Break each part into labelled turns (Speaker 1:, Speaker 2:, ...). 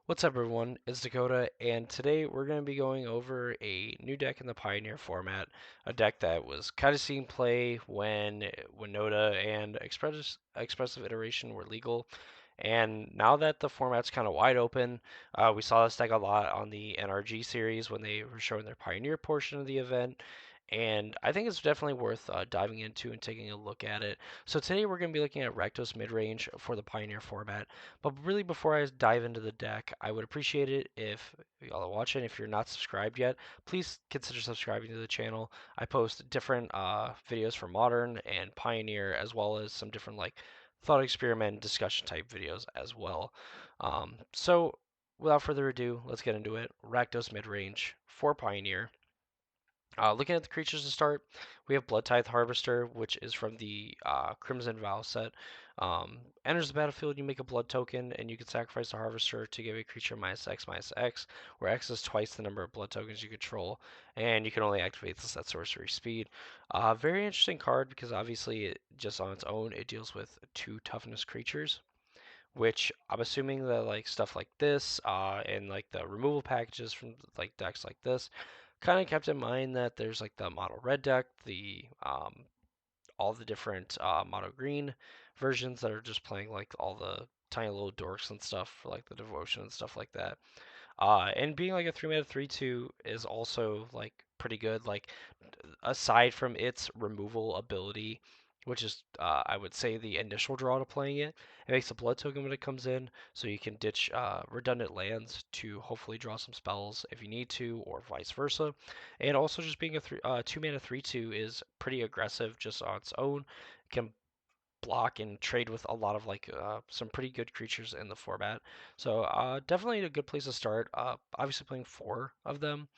Speaker 1: What's up, everyone? It's Dakota, and today we're going to be going over a new deck in the Pioneer format, a deck that was kind of seen play when Winota and Expressive Iteration were legal, and now that the format's kind of wide open, we saw this deck a lot on the NRG series when they were showing their Pioneer portion of the event, and I think it's definitely worth diving into and taking a look at it. So today we're going to be looking at Rakdos Midrange for the Pioneer format. But really, before I dive into the deck, I would appreciate it if y'all are watching. If you're not subscribed yet, please consider subscribing to the channel. I post different videos for Modern and Pioneer, as well as some different like thought experiment discussion type videos as well. So without further ado, let's get into it. Rakdos Midrange for Pioneer. Looking at the creatures to start, we have Blood Tithe Harvester, which is from the Crimson Vow set. Enters the battlefield, you make a blood token, and you can sacrifice the Harvester to give a creature -X/-X, where X is twice the number of blood tokens you control, and you can only activate this at sorcery speed. Very interesting card because obviously, just on its own, it deals with 2 toughness creatures, which I'm assuming that like stuff like this and like the removal packages from like decks like this kind of kept in mind that there's like the mono red deck, the all the different mono green versions that are just playing like all the tiny little dorks and stuff for like the devotion and stuff like that. And being like a 3 mana 3/2 is also like pretty good. Like aside from its removal ability, which is I would say the initial draw to playing it, it makes a blood token when it comes in, so you can ditch redundant lands to hopefully draw some spells if you need to, or vice versa. And also just being a 2 mana 3/2 is pretty aggressive just on its own. It can block and trade with a lot of like some pretty good creatures in the format. So definitely a good place to start. Obviously playing 4 of them.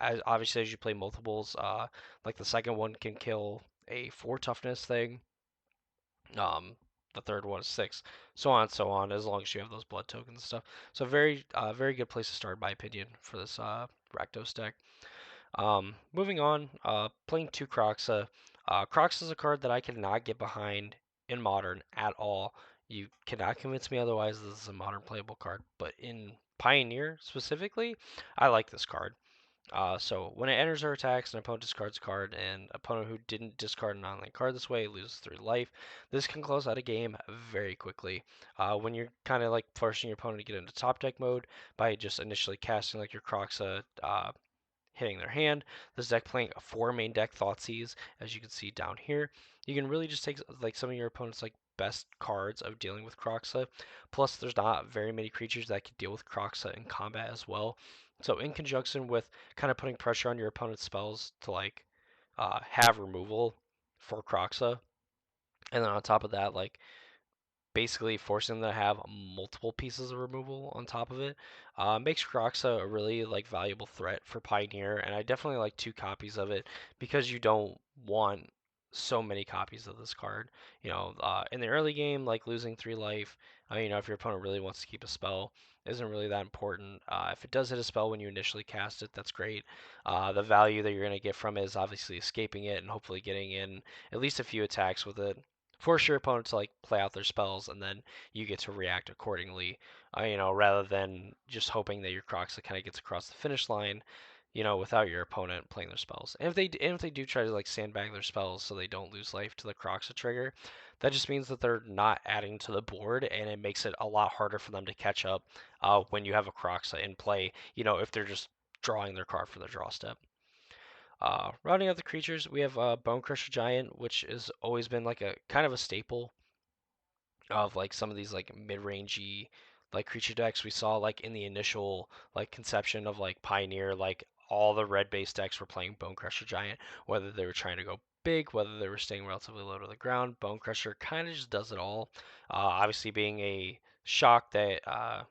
Speaker 1: Obviously as you play multiples, like the second one can kill a 4 toughness thing. Um, the third one is 6, so on and so on, as long as you have those blood tokens and stuff. So very good place to start, in my opinion, for this Rakdos deck. Moving on, playing 2 Croxa. Crox is a card that I cannot get behind in Modern at all. You cannot convince me otherwise. This is a Modern playable card, but in Pioneer specifically, I like this card. So when it enters or attacks, an opponent discards a card, and opponent who didn't discard an online card this way loses 3 life. This can close out a game very quickly. When you're kind of like forcing your opponent to get into top deck mode by just initially casting like your Croxa hitting their hand. This deck playing 4 main deck Thoughtseize, as you can see down here. You can really just take like some of your opponent's like best cards of dealing with Kroxa. Plus, there's not very many creatures that can deal with Kroxa in combat as well. So in conjunction with kind of putting pressure on your opponent's spells to like have removal for Kroxa, and then on top of that, like basically forcing them to have multiple pieces of removal on top of it makes Kroxa a really like valuable threat for Pioneer, and I definitely like 2 copies of it because you don't want so many copies of this card. In the early game, like losing 3 life, if your opponent really wants to keep a spell, isn't really that important. If it does hit a spell when you initially cast it, that's great. The value that you're going to get from it is obviously escaping it and hopefully getting in at least a few attacks with it, force your opponent to like play out their spells, and then you get to react accordingly. Rather than just hoping that your Croxa kind of gets across the finish line, without your opponent playing their spells. And if they do try to like sandbag their spells so they don't lose life to the Croxa trigger, that just means that they're not adding to the board, and it makes it a lot harder for them to catch up when you have a Croxa in play. If they're just drawing their card for the draw step. Rounding out the creatures, we have Bone Crusher Giant, which has always been like a kind of a staple of like some of these like mid-rangey like creature decks we saw like in the initial like conception of like Pioneer. Like all the red-based decks were playing Bone Crusher Giant, whether they were trying to go big, whether they were staying relatively low to the ground. Bone Crusher kind of just does it all. Obviously, being a shock that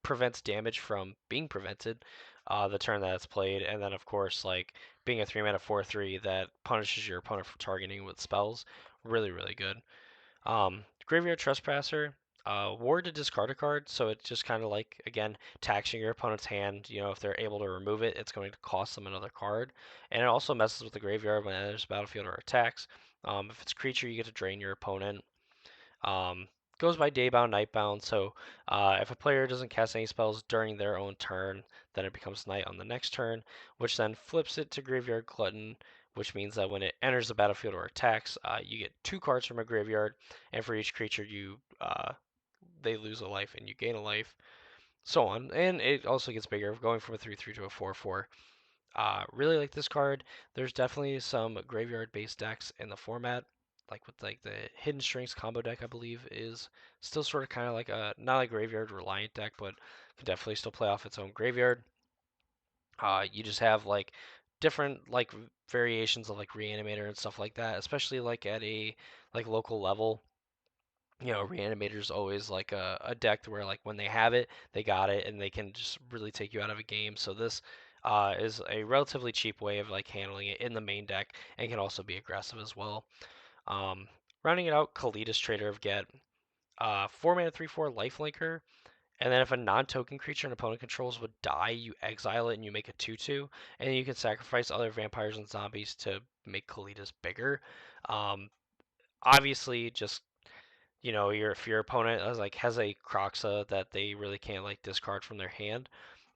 Speaker 1: prevents damage from being prevented the turn that it's played, and then of course like being a 3 mana 4/3 that punishes your opponent for targeting with spells. Really, really good. Graveyard Trespasser. Ward to discard a card, so it's just kind of like, again, taxing your opponent's hand. If they're able to remove it, it's going to cost them another card. And it also messes with the graveyard when it enters the battlefield or attacks. If it's creature, you get to drain your opponent. Um, goes by daybound, nightbound. So if a player doesn't cast any spells during their own turn, then it becomes night on the next turn, which then flips it to Graveyard Glutton, which means that when it enters the battlefield or attacks, you get 2 cards from a graveyard, and for each creature you they lose a life and you gain a life, so on. And it also gets bigger, going from a 3/3 to a 4/4. Really like this card. There's definitely some graveyard-based decks in the format, like with like the Hidden Strings combo deck. I believe is still sort of kind of like a not a graveyard reliant deck, but can definitely still play off its own graveyard. You just have like different like variations of like Reanimator and stuff like that, especially like at a like local level. Reanimator's always like a deck where like when they have it, they got it, and they can just really take you out of a game. So this is a relatively cheap way of like handling it in the main deck, and can also be aggressive as well. Um, Rounding it out, Kalidas Trader of Get, 4 mana 3/4 lifelinker, and then if a non-token creature an opponent controls would die, you exile it and you make a 2/2, and you can sacrifice other vampires and zombies to make Kalidas bigger. Um, Obviously, just if your opponent has a Croxa that they really can't like discard from their hand,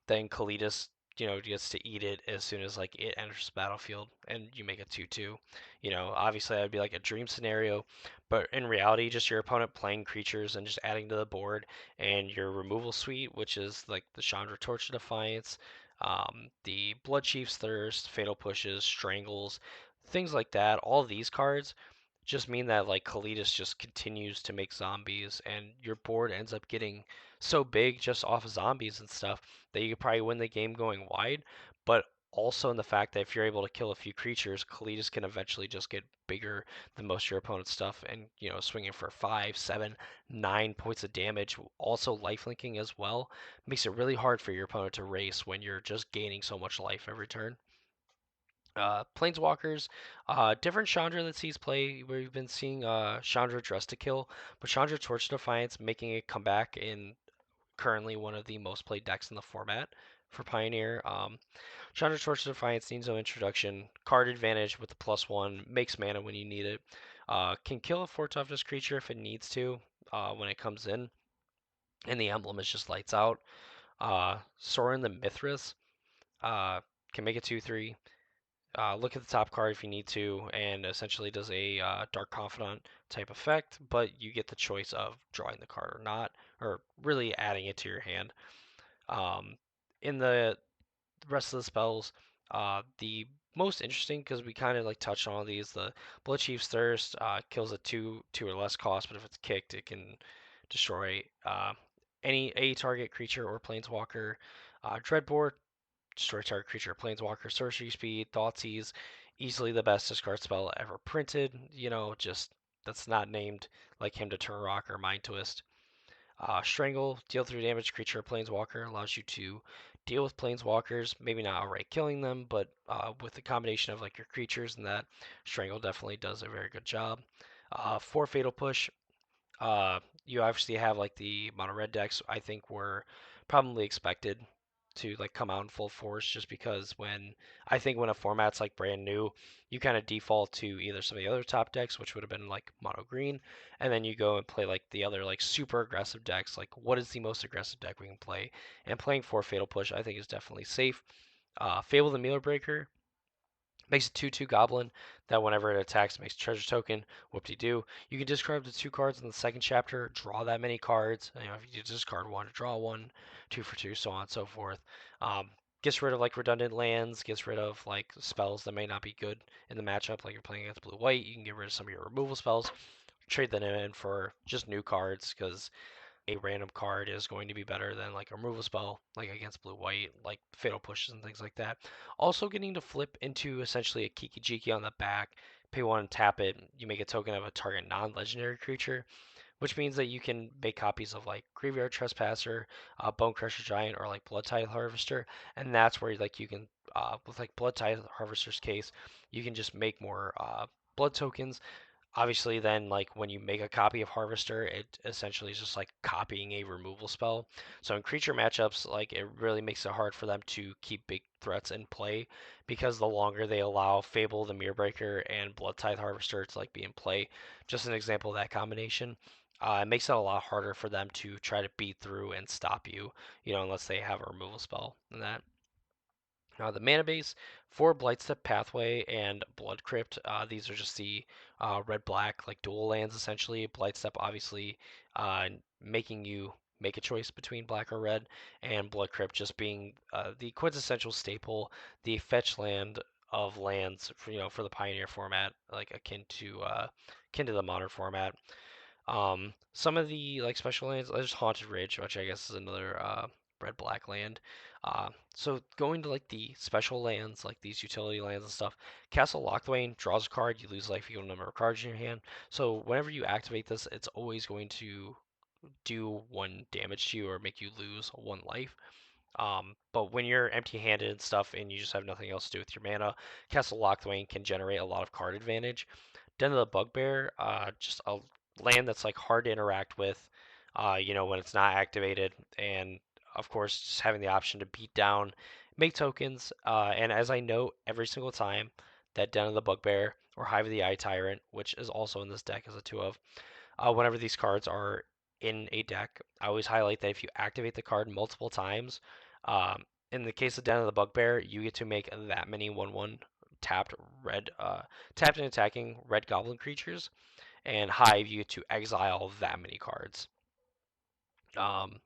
Speaker 1: then Kalidas, gets to eat it as soon as like it enters the battlefield, and you make a 2/2. Obviously that would be like a dream scenario, but in reality, just your opponent playing creatures and just adding to the board, and your removal suite, which is like the Chandra Torch of Defiance, the Blood Chief's Thirst, Fatal Pushes, Strangles, things like that. All these cards just mean that like Kalidas just continues to make zombies, and your board ends up getting so big just off of zombies and stuff that you could probably win the game going wide. But also in the fact that if you're able to kill a few creatures, Kalidas can eventually just get bigger than most of your opponent's stuff, and swinging for 5, 7, 9 points of damage. Also lifelinking as well makes it really hard for your opponent to race when you're just gaining so much life every turn. Planeswalkers, different Chandra that sees play. We've been seeing Chandra Dress to Kill, but Chandra Torch of Defiance making a comeback in currently one of the most played decks in the format for Pioneer. Chandra Torch of Defiance needs no introduction. Card advantage with the +1, makes mana when you need it. Can kill a 4 toughness creature if it needs to when it comes in, and the emblem is just lights out. Sorin the Mithras can make it 2/3. Look at the top card if you need to, and essentially does a Dark Confidant type effect, but you get the choice of drawing the card or not, or really adding it to your hand. In the rest of the spells, the most interesting, because we kind of like touched on all these, the Blood Chief's Thirst kills at two or less cost, but if it's kicked, it can destroy any a target creature or planeswalker. Dreadbore, destroy target creature or planeswalker. Sorcery speed, Thoughtseize, easily the best discard spell ever printed. Just that's not named like him to turn rock or mind twist. Strangle, deal 3 damage to creature or planeswalker, allows you to deal with planeswalkers, maybe not outright killing them, but with the combination of like your creatures and that, Strangle definitely does a very good job. For Fatal Push, you obviously have like the mono red decks. I think were probably expected to like come out in full force, just because when a format's like brand new, you kind of default to either some of the other top decks, which would have been like mono green, and then you go and play like the other like super aggressive decks. Like, what is the most aggressive deck we can play? And playing for Fatal Push, I think, is definitely safe. Fable the Meal Breaker makes a 2/2 goblin that whenever it attacks makes a treasure token. Whoop-de-doo. You can discard the 2 cards in the second chapter, draw that many cards. If you discard one, draw one, 2 for 2, so on and so forth. Gets rid of like redundant lands, gets rid of like spells that may not be good in the matchup, like you're playing against blue-white. You can get rid of some of your removal spells, trade them in for just new cards, because a random card is going to be better than like a removal spell, like against blue white, like fatal pushes and things like that. Also, getting to flip into essentially a Kiki Jiki on the back, pay one, tap it, you make a token of a target non legendary creature, which means that you can make copies of like Graveyard Trespasser, Bone Crusher Giant, or like Blood Tithe Harvester, and that's where like you can, with like Blood Tithe Harvester's case, you can just make more blood tokens. Obviously, then like when you make a copy of Harvester, it essentially is just like copying a removal spell. So in creature matchups, like it really makes it hard for them to keep big threats in play, because the longer they allow Fable the Mirrorbreaker and Blood Tithe Harvester to like be in play. Just an example of that combination. It makes it a lot harder for them to try to beat through and stop you, unless they have a removal spell and that. The mana base for Blightstep Pathway and Blood Crypt. These are just the red black like dual lands essentially. Blightstep obviously making you make a choice between black or red, and Blood Crypt just being the quintessential staple, the fetch land of lands for the Pioneer format, like akin to the modern format. Some of the like special lands, there's Haunted Ridge, which I guess is another red black land. So going to like the special lands, like these utility lands and stuff, Castle Lochthwain draws a card, you lose life equal to number of cards in your hand. So whenever you activate this, it's always going to do one damage to you or make you lose one life. But when you're empty-handed and stuff, and you just have nothing else to do with your mana, Castle Lochthwain can generate a lot of card advantage. Den of the Bugbear, just a land that's like hard to interact with, when it's not activated, and of course just having the option to beat down, make tokens, and as I note every single time that Den of the Bugbear or Hive of the Eye Tyrant, which is also in this deck as a 2 of, whenever these cards are in a deck, I always highlight that if you activate the card multiple times, um, in the case of Den of the Bugbear, you get to make that many 1/1 tapped red, tapped and attacking red goblin creatures, and Hive, you get to exile that many cards. Um,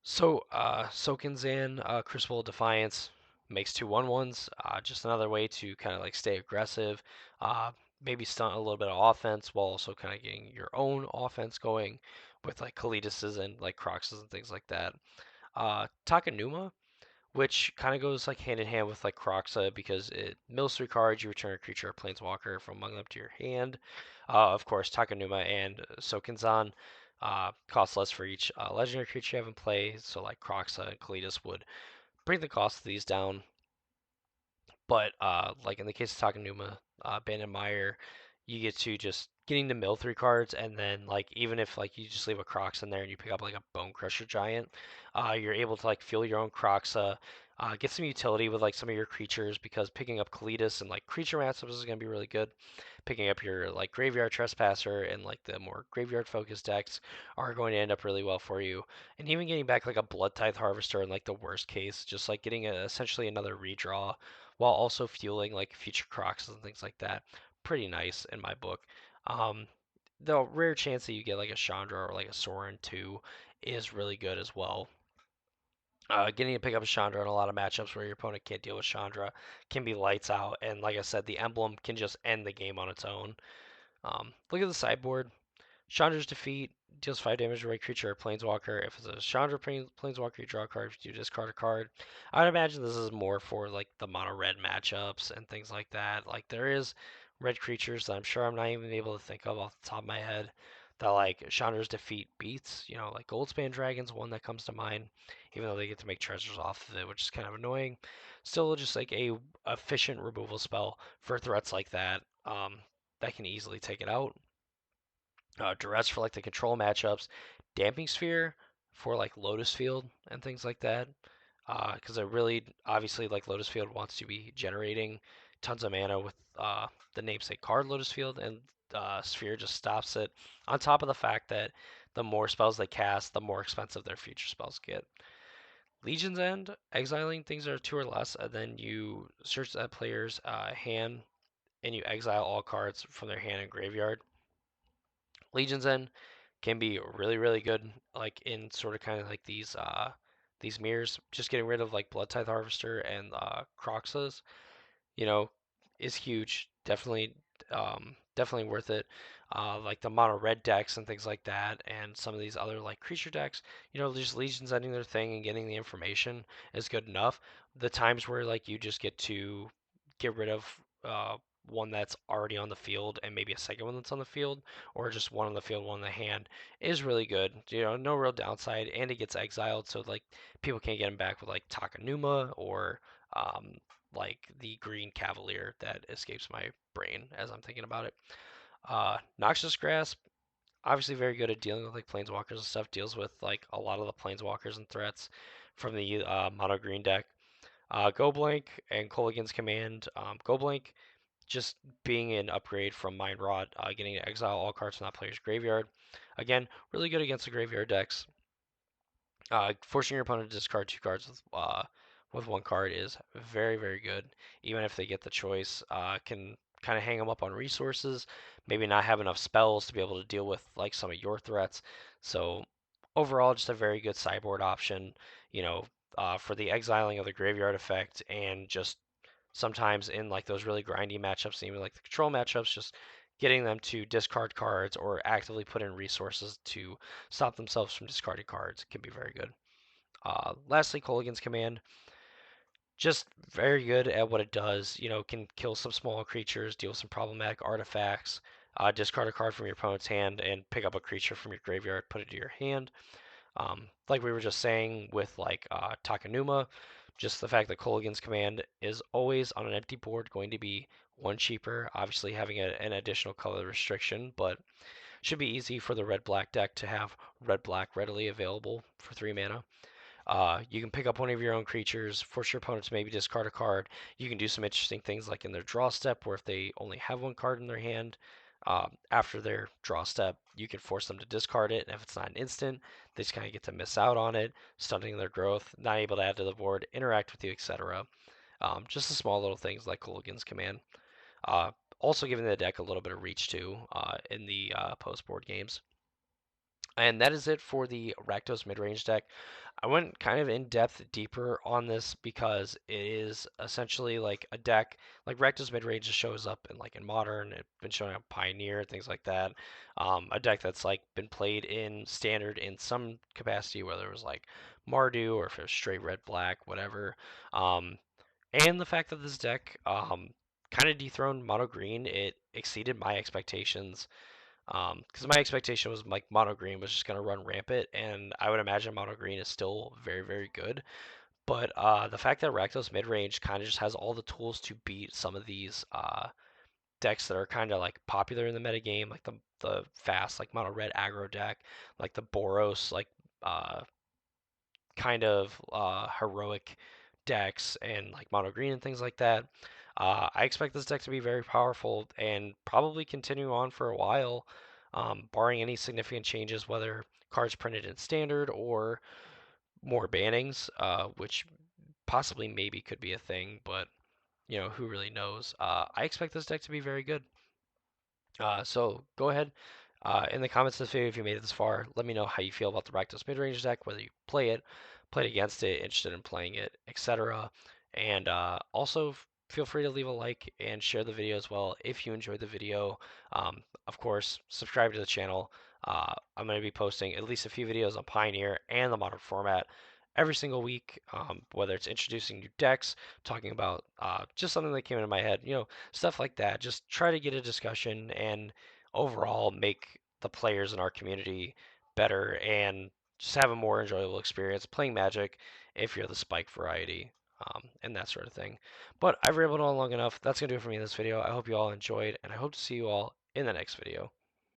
Speaker 1: Sokinzan, Crucible of Defiance makes 2/1/1s. Just another way to kind of like stay aggressive, uh, maybe stunt a little bit of offense while also kind of getting your own offense going with like Kalidases and like Croxes and things like that. Takanuma, which kind of goes like hand in hand with like Kroxa because it mills 3 cards, you return a creature or planeswalker from among them to your hand. Of course, Takanuma and Sokinzan cost less for each legendary creature you have in play, so like Kroxa and Kalidas would bring the cost of these down. But like in the case of Takanuma, Bandit Meyer, you get to just getting to mill 3 cards, and then like even if like you just leave a Crocs in there and you pick up like a Bone Crusher Giant, you're able to like fuel your own Croxa, get some utility with like some of your creatures because picking up Kalidas and like creature matchups is going to be really good. Picking up your like Graveyard Trespasser and like the more graveyard focused decks are going to end up really well for you. And even getting back like a Blood Tithe Harvester in like the worst case, just like getting essentially another redraw while also fueling like future Crocs and things like that. Pretty nice in my book. Um, the rare chance that you get like a Chandra or like a Sorin too is really good as well. Getting to pick up a Chandra in a lot of matchups where your opponent can't deal with Chandra can be lights out, and like I said, the emblem can just end the game on its own. Look at the sideboard. Chandra's defeat deals 5 damage to a creature or planeswalker. If it's a Chandra planeswalker, you draw a card. If you discard a card. I would imagine this is more for like the mono red matchups and things like that. Like there is red creatures that I'm sure I'm not even able to think of off the top of my head that like Chandra's defeat beats. Like Goldspan Dragon's one that comes to mind, even though they get to make treasures off of it, which is kind of annoying. Still, just like a efficient removal spell for threats like that. That can easily take it out. Duress for like the control matchups, Damping Sphere for like Lotus Field and things like that. Because it really obviously like Lotus Field wants to be generating tons of mana with the namesake card Lotus Field, and Sphere just stops it. On top of the fact that the more spells they cast, the more expensive their future spells get. Legion's End, exiling things that are 2 or less, and then you search that player's hand and you exile all cards from their hand and graveyard. Legion's End can be really really good like in sort of kind of like these mirrors, just getting rid of like Blood Tithe Harvester and Croxas, you know is huge. Definitely worth it. Like the mono red decks and things like that, and some of these other like creature decks, just Legions ending their thing and getting the information is good enough. The times where like you just get to get rid of one that's already on the field and maybe a second one that's on the field, or just one on the field, one in the hand, is really good. No real downside, and it gets exiled, so like people can't get him back with like Takanuma or um, like the Green Cavalier that escapes my brain as I'm thinking about it. Noxious Grasp, obviously very good at dealing with like planeswalkers and stuff. Deals with like a lot of the planeswalkers and threats from the mono green deck. Go Blank and Kolaghan's Command. Go Blank just being an upgrade from Mind Rot, getting to exile all cards from that player's graveyard. Again, really good against the graveyard decks. Forcing your opponent to discard 2 cards with 1 card is very, very good. Even if they get the choice, can kind of hang them up on resources, maybe not have enough spells to be able to deal with like some of your threats. So overall, just a very good sideboard option, you know, for the exiling of the graveyard effect, and just sometimes in like those really grindy matchups, even like the control matchups, just getting them to discard cards or actively put in resources to stop themselves from discarding cards can be very good. Lastly, Kolaghan's Command, just very good at what it does. You know, can kill some small creatures, deal with some problematic artifacts, discard a card from your opponent's hand, and pick up a creature from your graveyard, put it to your hand. Like we were just saying with like Takenuma, just the fact that Kolaghan's Command is always on an empty board going to be 1 cheaper, obviously having an additional color restriction, but should be easy for the red-black deck to have red-black readily available for 3 mana. You can pick up one of your own creatures, force your opponent to maybe discard a card. You can do some interesting things like in their draw step, where if they only have 1 card in their hand, after their draw step, you can force them to discard it. And if it's not an instant, they just kind of get to miss out on it, stunting their growth, not able to add to the board, interact with you, etc. Just the small little things like Kolaghan's Command. Uh, Also giving the deck a little bit of reach too in the post board games. And that is it for the Rakdos midrange deck. I went kind of in depth deeper on this because it is essentially like a deck like Rakdos midrange just shows up in like in modern. It's been showing up Pioneer, things like that. A deck that's like been played in standard in some capacity, whether it was like Mardu or if it was straight red black, whatever. Um, and the fact that this deck kind of dethroned mono green, it exceeded my expectations. Because my expectation was like mono green was just going to run rampant, and I would imagine mono green is still very, very good. But the fact that Rakdos midrange kind of just has all the tools to beat some of these decks that are kind of like popular in the metagame, like the fast like mono red aggro deck, like the Boros like uh, kind of heroic decks and like mono green and things like that. I expect this deck to be very powerful and probably continue on for a while, barring any significant changes, whether cards printed in standard or more bannings, which possibly maybe could be a thing, but you know, who really knows? I expect this deck to be very good. So go ahead in the comments of this video if you made it this far. Let me know how you feel about the Rakdos midrange deck, whether you played against it, interested in playing it, etc. And also feel free to leave a like and share the video as well if you enjoyed the video. Of course, subscribe to the channel. I'm going to be posting at least a few videos on Pioneer and the modern format every single week, whether it's introducing new decks, talking about just something that came into my head, you know, stuff like that. Just try to get a discussion and overall make the players in our community better and just have a more enjoyable experience playing Magic if you're the Spike variety, and that sort of thing. But I've rambled on long enough. That's going to do it for me in this video. I hope you all enjoyed, and I hope to see you all in the next video.